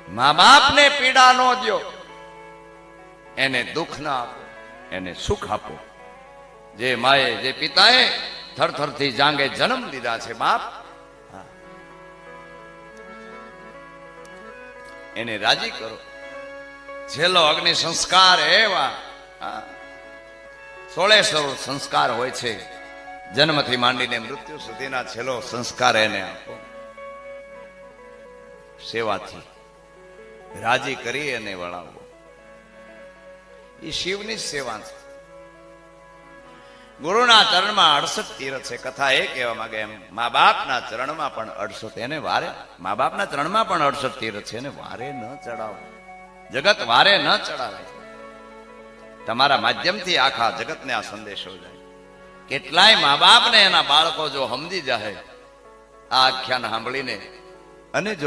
મા બાપને પીડા ન દો, એને દુઃખ ના આપો, એને સુખ આપો. જે માએ જે પિતાએ થરથરથી જાંગે જન્મ લીધા છે બાપ, એને રાજી કરો. છેલ્લો અગ્નિ સંસ્કાર એવા 16 સંસ્કાર હોય છે. જન્મથી માંડીને મૃત્યુ સુધીના છેલ્લો સંસ્કાર એને આપો. સેવાથી રાજી કરી અને વળાવો. એ શિવની સેવા છે. ગુરુના ચરણમાં 68 તીર્થ છે. કથા એ કહેવા માંગે એમ મા બાપના ચરણમાં પણ 68, એને વારે મા બાપના ચરણમાં પણ 68 તીર્થ છે. એને વારે ન ચડાવો. જગત વારે ન ચડાવે. તમારા માધ્યમથી આખા જગતને આ સંદેશો જાય. કેટલાય મા બાપને એના બાળકો જો સમજી જાય આ આખ્યાન સાંભળીને, અને જો